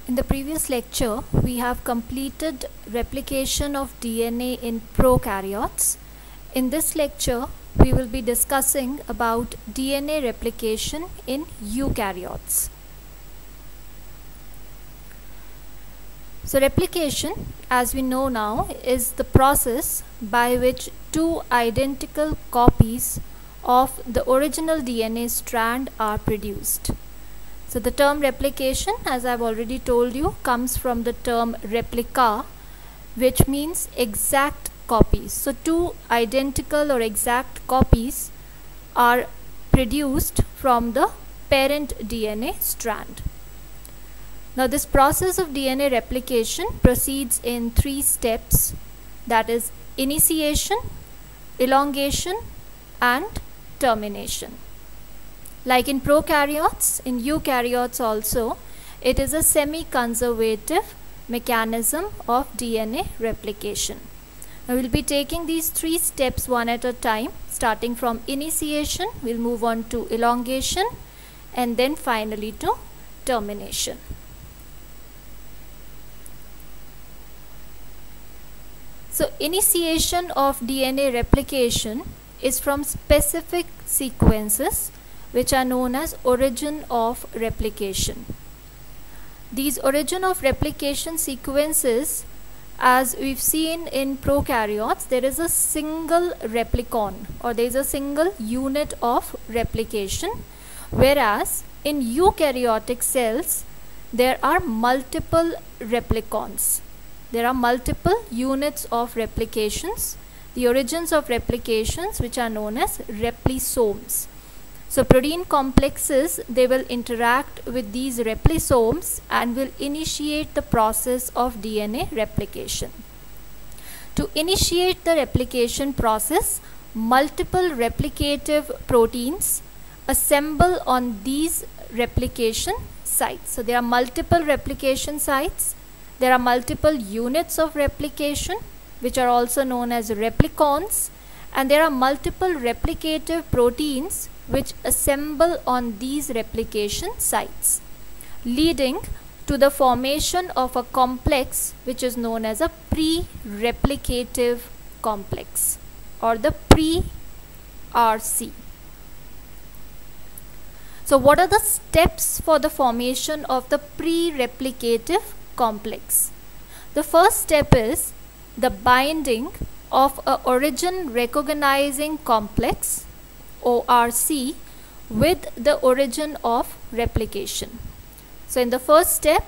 In the previous lecture, we have completed replication of DNA in prokaryotes. In this lecture, we will be discussing about DNA replication in eukaryotes. So replication, as we know now, is the process by which two identical copies of the original DNA strand are produced. So the term replication, as I've already told you, comes from the term replica, which means exact copies. So two identical or exact copies are produced from the parent DNA strand. Now this process of DNA replication proceeds in three steps, that is initiation, elongation and termination. Like in prokaryotes, in eukaryotes also, it is a semi-conservative mechanism of DNA replication. Now we'll be taking these three steps one at a time. Starting from initiation, we'll move on to elongation and then finally to termination. So initiation of DNA replication is from specific sequences which are known as origin of replication. These origin of replication sequences, as we've seen in prokaryotes, there is a single replicon or there is a single unit of replication, whereas in eukaryotic cells there are multiple replicons. There are multiple units of replications, the origins of replications, which are known as replisomes. So protein complexes, they will interact with these replisomes and will initiate the process of DNA replication. To initiate the replication process, multiple replicative proteins assemble on these replication sites. So there are multiple replication sites, there are multiple units of replication which are also known as replicons, and there are multiple replicative proteins which assemble on these replication sites, leading to the formation of a complex which is known as a pre-replicative complex or the pre-RC. So what are the steps for the formation of the pre-replicative complex? The first step is the binding of a origin recognizing complex ORC with the origin of replication. So in the first step,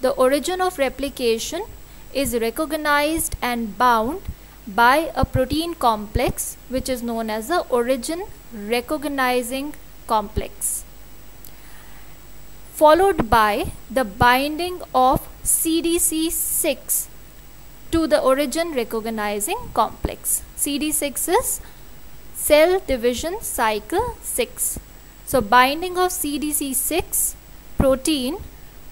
the origin of replication is recognized and bound by a protein complex which is known as the origin recognizing complex, followed by the binding of CDC6 to the origin recognizing complex. CD6 is cell division cycle 6. So binding of CDC6 protein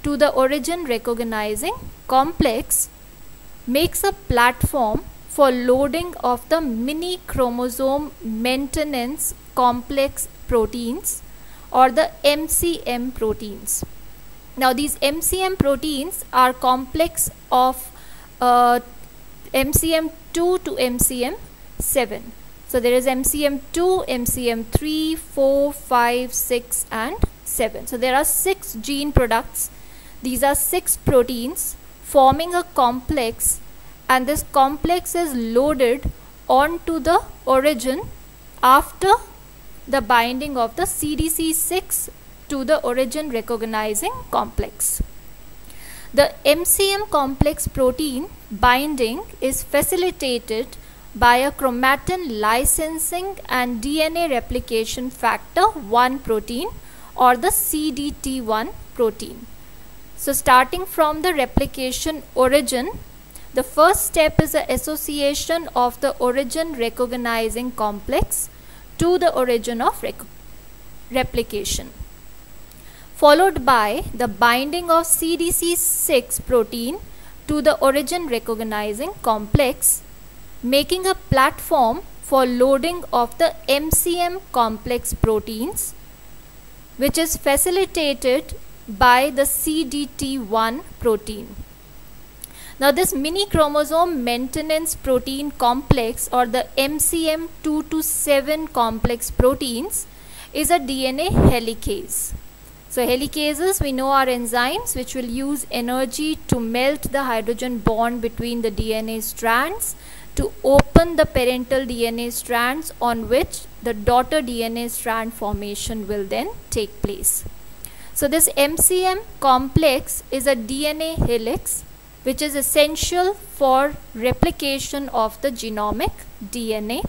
to the origin recognizing complex makes a platform for loading of the mini chromosome maintenance complex proteins or the MCM proteins. Now these MCM proteins are complex of MCM2 to MCM7. So there is MCM2, MCM3, 4, 5, 6 and 7. So there are 6 gene products. These are 6 proteins forming a complex, and this complex is loaded onto the origin after the binding of the CDC6 to the origin recognizing complex. The MCM complex protein binding is facilitated by a chromatin licensing and DNA replication factor 1 protein or the CDT1 protein. So starting from the replication origin, the first step is the association of the origin recognizing complex to the origin of replication, followed by the binding of CDC6 protein to the origin recognizing complex, making a platform for loading of the MCM complex proteins, which is facilitated by the CDT1 protein. Now this mini chromosome maintenance protein complex, or the MCM2 to 7 complex proteins, is a DNA helicase. So helicases, we know, are enzymes which will use energy to melt the hydrogen bond between the DNA strands to open the parental DNA strands, on which the daughter DNA strand formation will then take place. So this MCM complex is a DNA helix which is essential for replication of the genomic DNA.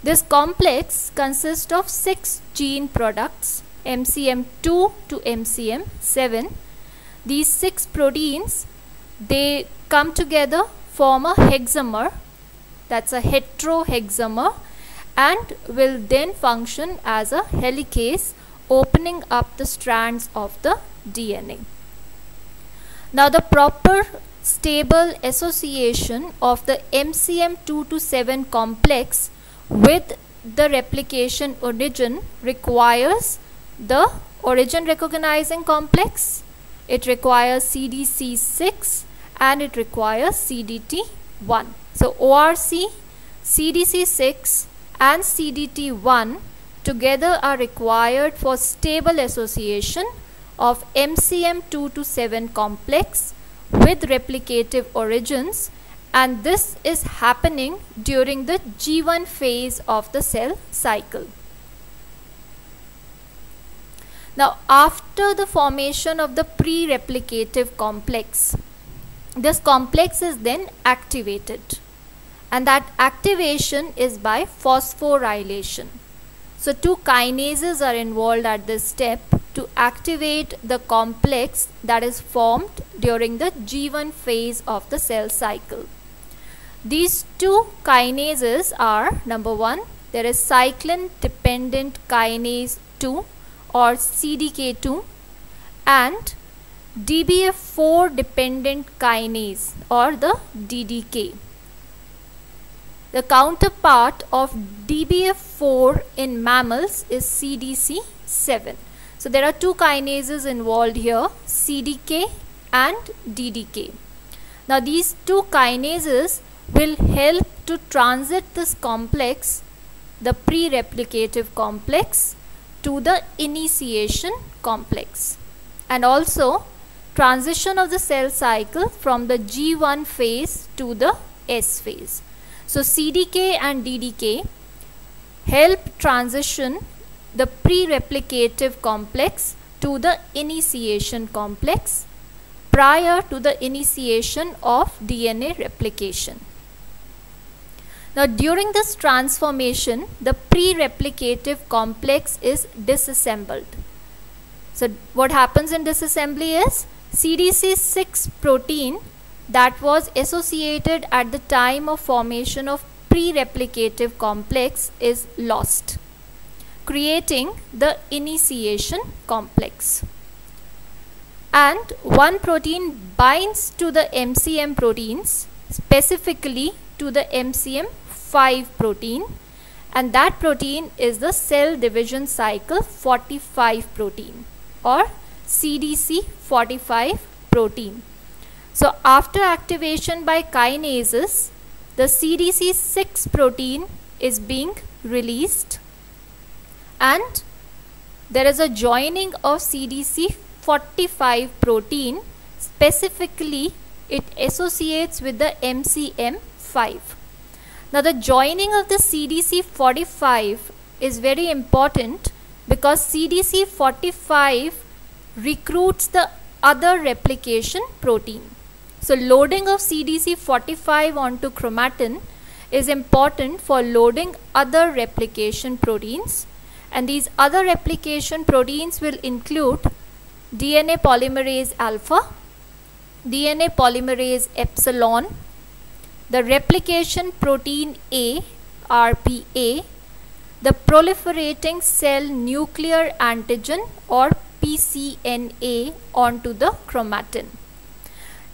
This complex consists of 6 gene products, MCM2 to MCM7. These 6 proteins, they come together, form a hexamer, that's a heterohexamer, and will then function as a helicase, opening up the strands of the DNA. Now the proper stable association of the MCM2 to 7 complex with the replication origin requires the origin recognizing complex, it requires CDC6, and it requires CDT1. So ORC, CDC6 and CDT1 together are required for stable association of MCM2 to 7 complex with replicative origins, and this is happening during the G1 phase of the cell cycle. Now after the formation of the pre-replicative complex, this complex is then activated, and that activation is by phosphorylation. So 2 kinases are involved at this step to activate the complex that is formed during the G1 phase of the cell cycle. These 2 kinases are, number 1, there is cyclin dependent kinase 2 or CDK2, and DBF4 dependent kinase or the DDK. The counterpart of DBF4 in mammals is CDC7. So there are 2 kinases involved here, CDK and DDK. Now these 2 kinases will help to transit this complex, the pre-replicative complex, to the initiation complex, and also transition of the cell cycle from the G1 phase to the S phase. So CDK and DDK help transition the pre-replicative complex to the initiation complex prior to the initiation of DNA replication. Now during this transformation, the pre-replicative complex is disassembled. So what happens in disassembly is CDC6 protein that was associated at the time of formation of pre-replicative complex is lost, creating the initiation complex. And one protein binds to the MCM proteins, specifically to the MCM5 protein, and that protein is the cell division cycle 45 protein or CDC45 protein. So after activation by kinases, the CDC6 protein is being released, and there is a joining of CDC45 protein, specifically it associates with the MCM5. Now the joining of the CDC45 is very important because CDC45 recruits the other replication protein. So loading of CDC45 onto chromatin is important for loading other replication proteins, and these other replication proteins will include DNA polymerase alpha, DNA polymerase epsilon, the replication protein A, RPA, the proliferating cell nuclear antigen or PCNA onto the chromatin.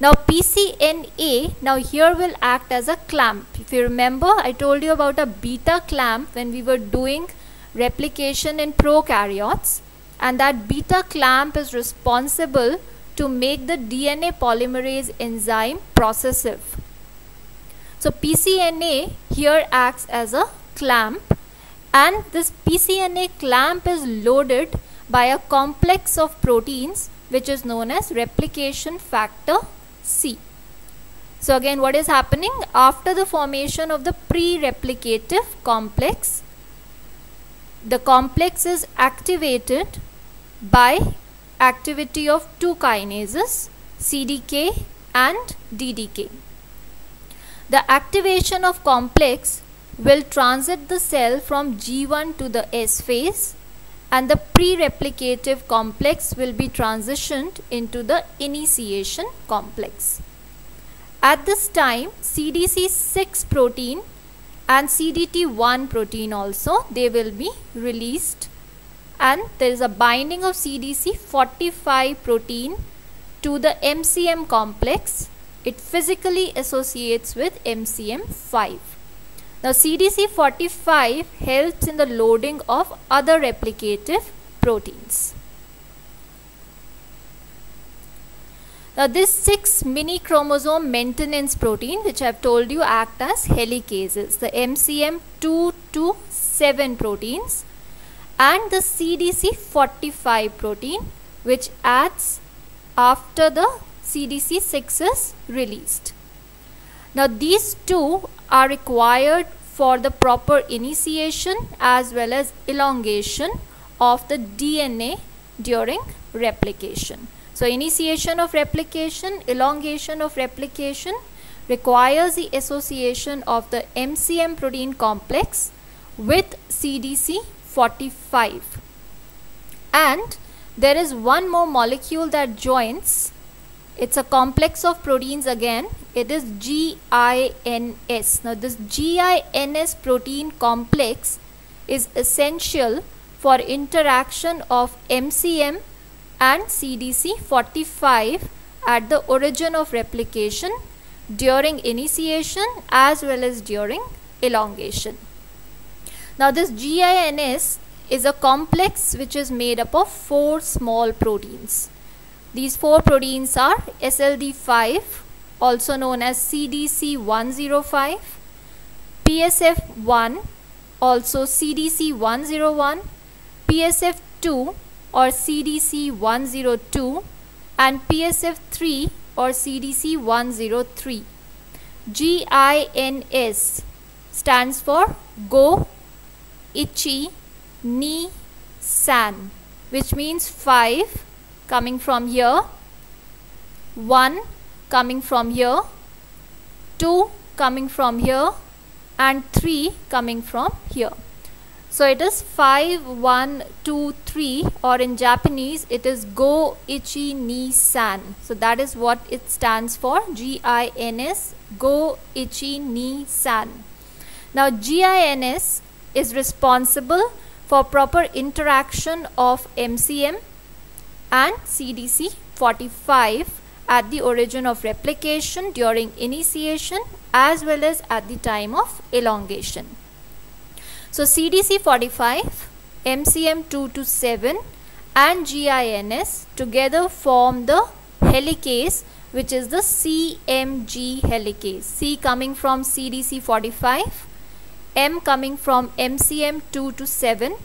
Now PCNA now here will act as a clamp. If you remember, I told you about a beta clamp when we were doing replication in prokaryotes, and that beta clamp is responsible to make the DNA polymerase enzyme processive. So PCNA here acts as a clamp, and this PCNA clamp is loaded by a complex of proteins which is known as replication factor C. So again, what is happening after the formation of the pre-replicative complex? The complex is activated by activity of two kinases, CDK and DDK. The activation of complex will transit the cell from G1 to the S phase, and the pre-replicative complex will be transitioned into the initiation complex. At this time, CDC6 protein and CDT1 protein also, they will be released, and there is a binding of CDC45 protein to the MCM complex. It physically associates with MCM5. Now CDC45 helps in the loading of other replicative proteins. Now this 6 mini chromosome maintenance protein, which I have told you act as helicases, the MCM2 to 7 proteins, and the CDC45 protein, which acts after the CDC6 is released. Now these two are required for the proper initiation as well as elongation of the DNA during replication. So initiation of replication, elongation of replication requires the association of the MCM protein complex with CDC45. And there is one more molecule that joins. It's a complex of proteins again. It is GINS. Now this GINS protein complex is essential for interaction of MCM and CDC45 at the origin of replication during initiation as well as during elongation. Now this GINS is a complex which is made up of 4 small proteins. These 4 proteins are SLD5, also known as CDC105, PSF1, also CDC101, PSF2 or CDC102, and PSF3 or CDC103. GINS stands for Go, Ichi, Ni, San, which means 5 coming from here, 1 coming from here, 2 coming from here, and 3 coming from here. So it is 5, 1, 2, 3, or in Japanese it is Go, Ichi, Ni, San. So that is what it stands for, GINS, Go, Ichi, Ni, San. Now GINS is responsible for proper interaction of MCM and CDC45 at the origin of replication during initiation as well as at the time of elongation. So CDC45, MCM2 to 7 and GINS together form the helicase, which is the CMG helicase. C coming from CDC45, M coming from MCM2 to 7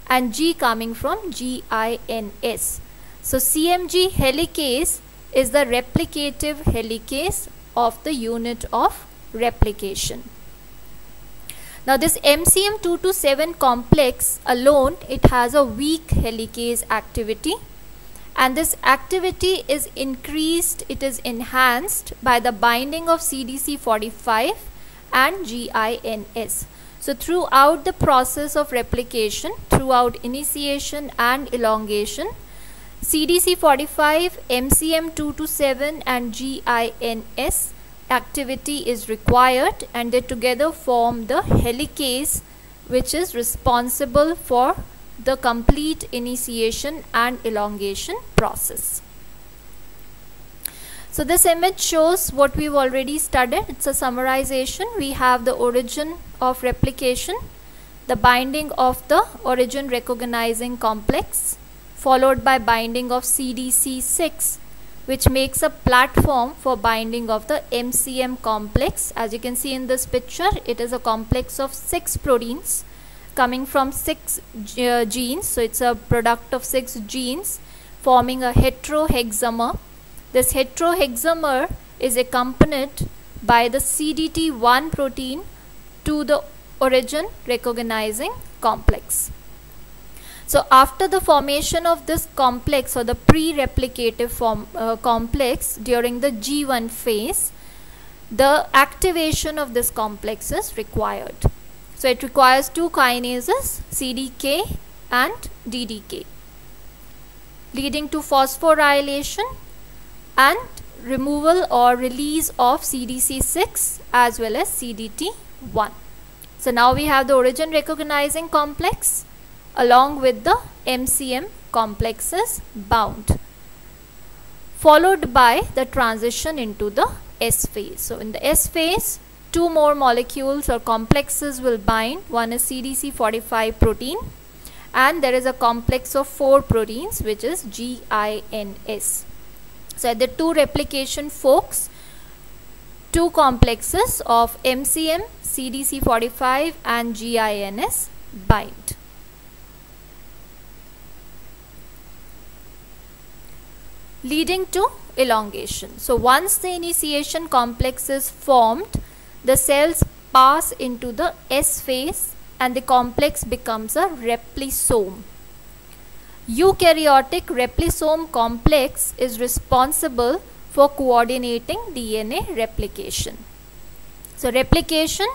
and G coming from GINS. So CMG helicase is the replicative helicase of the unit of replication. Now this MCM2 to 7 complex alone, it has a weak helicase activity, and this activity is increased, it is enhanced by the binding of CDC45 and GINS. So throughout the process of replication, throughout initiation and elongation, CDC45, MCM2 to 7 and GINS activity is required, and they together form the helicase, which is responsible for the complete initiation and elongation process. So this image shows what we've already studied. It's a summarization. We have the origin of replication, the binding of the origin recognizing complex, followed by binding of CDC6, which makes a platform for binding of the MCM complex. As you can see in this picture, it is a complex of 6 proteins coming from 6 genes. So it's a product of 6 genes forming a heterohexamer. This heterohexamer is accompanied by the CDT1 protein to the origin recognizing complex. So after the formation of this complex or the pre-replicative complex during the G1 phase, the activation of this complex is required. So it requires 2 kinases, CDK and DDK, leading to phosphorylation and removal or release of CDC6 as well as CDT1. So now we have the origin recognizing complex along with the MCM complexes bound, followed by the transition into the S phase. So in the S phase, 2 more molecules or complexes will bind. One is CDC45 protein, and there is a complex of 4 proteins which is GINS. So at the 2 replication forks, 2 complexes of MCM, CDC45 and GINS bind. Leading to elongation. So once the initiation complex is formed, the cells pass into the S phase and the complex becomes a replisome. Eukaryotic replisome complex is responsible for coordinating DNA replication. So replication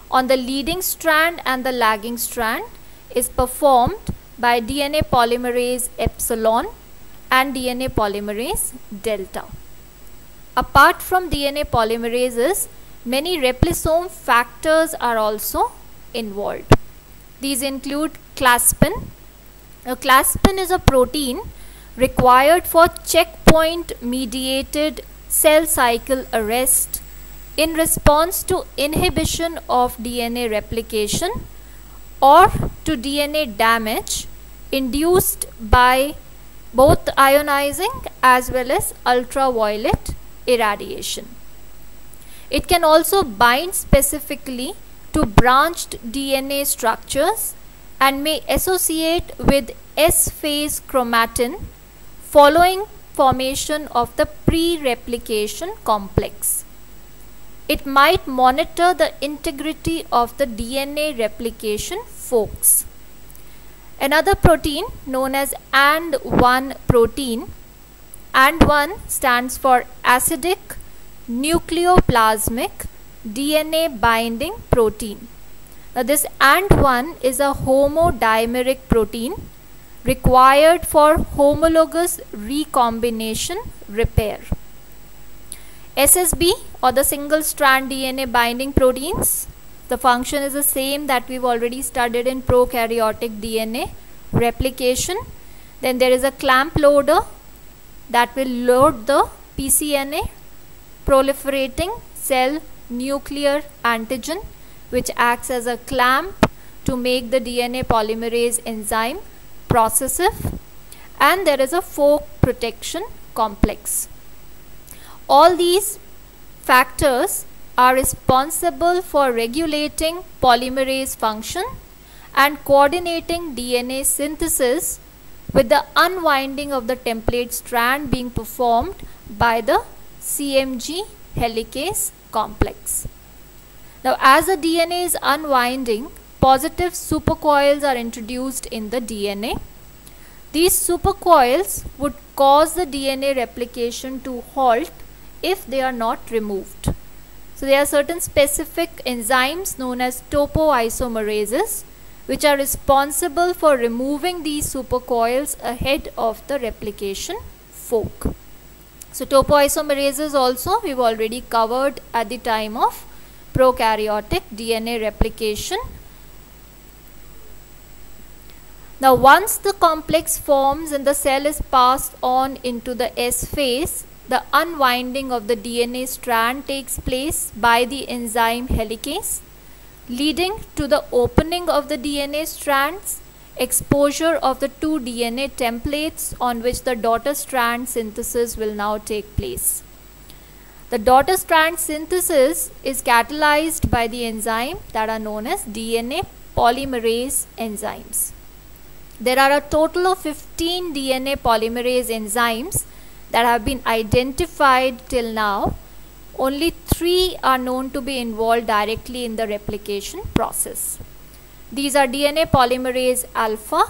on the leading strand and the lagging strand is performed by DNA polymerase epsilon and DNA polymerase delta. Apart from DNA polymerases, many replisome factors are also involved. These include claspin. Now, claspin is a protein required for checkpoint mediated cell cycle arrest in response to inhibition of DNA replication or to DNA damage induced by both ionizing as well as ultraviolet irradiation. It can also bind specifically to branched DNA structures and may associate with S-phase chromatin following formation of the pre-replication complex. It might monitor the integrity of the DNA replication forks. Another protein known as AND1 protein. AND1 stands for acidic nucleoplasmic DNA binding protein. Now this AND1 is a homodimeric protein required for homologous recombination repair. SSB or the single strand DNA binding proteins, the function is the same that we've already studied in prokaryotic DNA replication. Then there is a clamp loader that will load the pCNA, proliferating cell nuclear antigen, which acts as a clamp to make the DNA polymerase enzyme processive, and there is a fork protection complex. All these factors are responsible for regulating polymerase function and coordinating DNA synthesis, with the unwinding of the template strand being performed by the CMG helicase complex. Now, as the DNA is unwinding, positive supercoils are introduced in the DNA. These supercoils would cause the DNA replication to halt if they are not removed. So there are certain specific enzymes known as topoisomerases which are responsible for removing these supercoils ahead of the replication fork. So topoisomerases also we've already covered at the time of prokaryotic DNA replication. Now once the complex forms and the cell is passed on into the S phase, the unwinding of the DNA strand takes place by the enzyme helicase, leading to the opening of the DNA strands exposure of the two DNA templates on which the daughter strand synthesis will now take place. The daughter strand synthesis is catalyzed by the enzyme that are known as DNA polymerase enzymes. There are a total of 15 DNA polymerase enzymes that have been identified till now. Only 3 are known to be involved directly in the replication process. These are DNA polymerase alpha,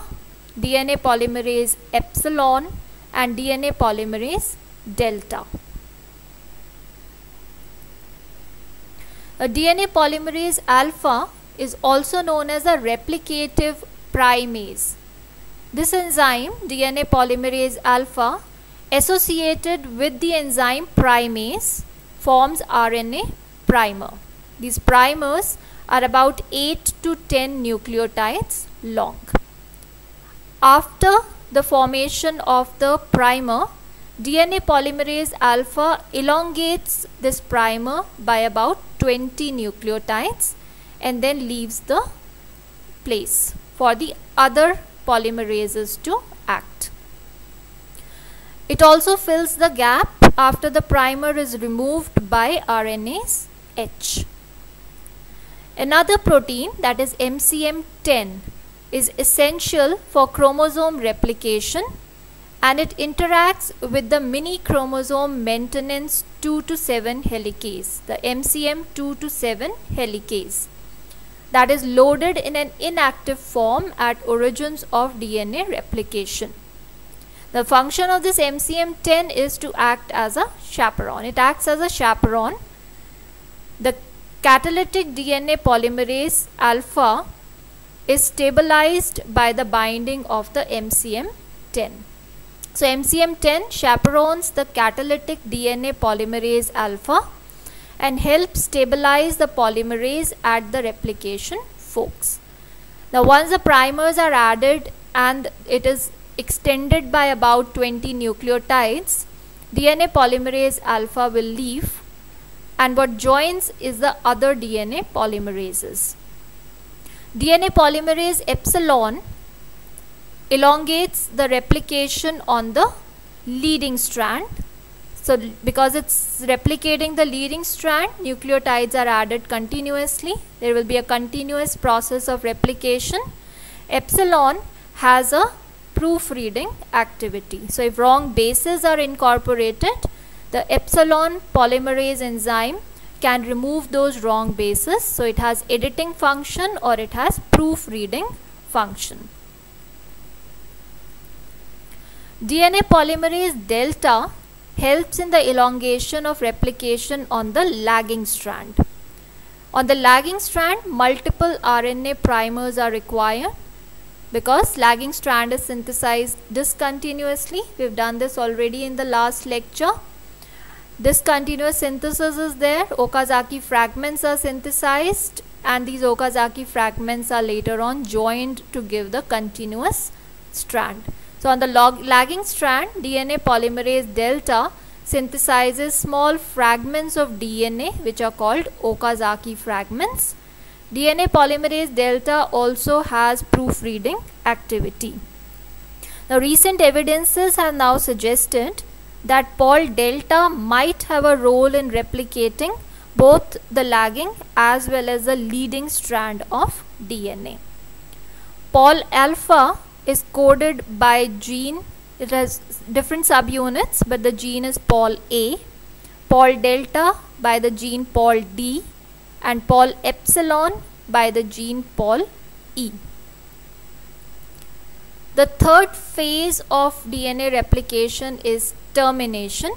DNA polymerase epsilon, and DNA polymerase delta. A DNA polymerase alpha is also known as a replicative primase. This enzyme, DNA polymerase alpha, associated with the enzyme primase, forms RNA primer. These primers are about 8 to 10 nucleotides long. After the formation of the primer, DNA polymerase alpha elongates this primer by about 20 nucleotides and then leaves the place for the other polymerases to act. It also fills the gap after the primer is removed by RNase H. Another protein, that is MCM10, is essential for chromosome replication, and it interacts with the mini chromosome maintenance 2 to 7 helicase, the MCM 2 to 7 helicase, that is loaded in an inactive form at origins of DNA replication. The function of this MCM10 is to act as a chaperone. It acts as a chaperone. The catalytic DNA polymerase alpha is stabilized by the binding of the MCM10. So MCM10 chaperones the catalytic DNA polymerase alpha and helps stabilize the polymerase at the replication forks. Now once the primers are added and it is extended by about 20 nucleotides, DNA polymerase alpha will leave, and what joins is the other DNA polymerases. DNA polymerase epsilon elongates the replication on the leading strand. So because it's replicating the leading strand, nucleotides are added continuously. There will be a continuous process of replication. Epsilon has a proofreading activity. So if wrong bases are incorporated, the epsilon polymerase enzyme can remove those wrong bases. So it has editing function or it has proofreading function. DNA polymerase delta helps in the elongation of replication on the lagging strand. On the lagging strand, multiple RNA primers are required because lagging strand is synthesized discontinuously. We've done this already in the last lecture. Discontinuous synthesis is there. Okazaki fragments are synthesized, and these Okazaki fragments are later on joined to give the continuous strand. So on the lagging strand, DNA polymerase delta synthesizes small fragments of DNA which are called Okazaki fragments. DNA polymerase delta also has proofreading activity. Now recent evidences have now suggested that Pol delta might have a role in replicating both the lagging as well as the leading strand of DNA. Pol alpha is coded by gene. It has different subunits, but the gene is Pol A. Pol delta by the gene Pol D, and Pol epsilon by the gene Pol E. The third phase of DNA replication is termination.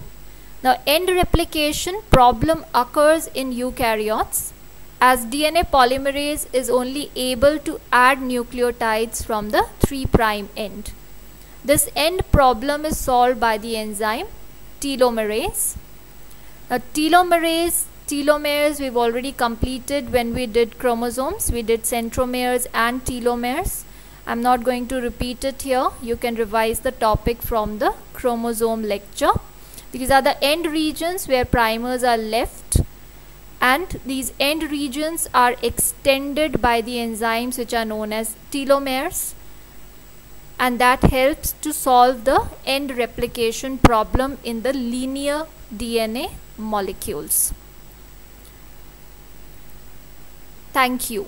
Now end replication problem occurs in eukaryotes as DNA polymerase is only able to add nucleotides from the 3' end. This end problem is solved by the enzyme telomerase. Now telomeres we've already completed when we did chromosomes. We did centromeres and telomeres. I'm not going to repeat it here. You can revise the topic from the chromosome lecture. These are the end regions where primers are left, and these end regions are extended by the enzymes which are known as telomeres. and that helps to solve the end replication problem in the linear DNA molecules. Thank you.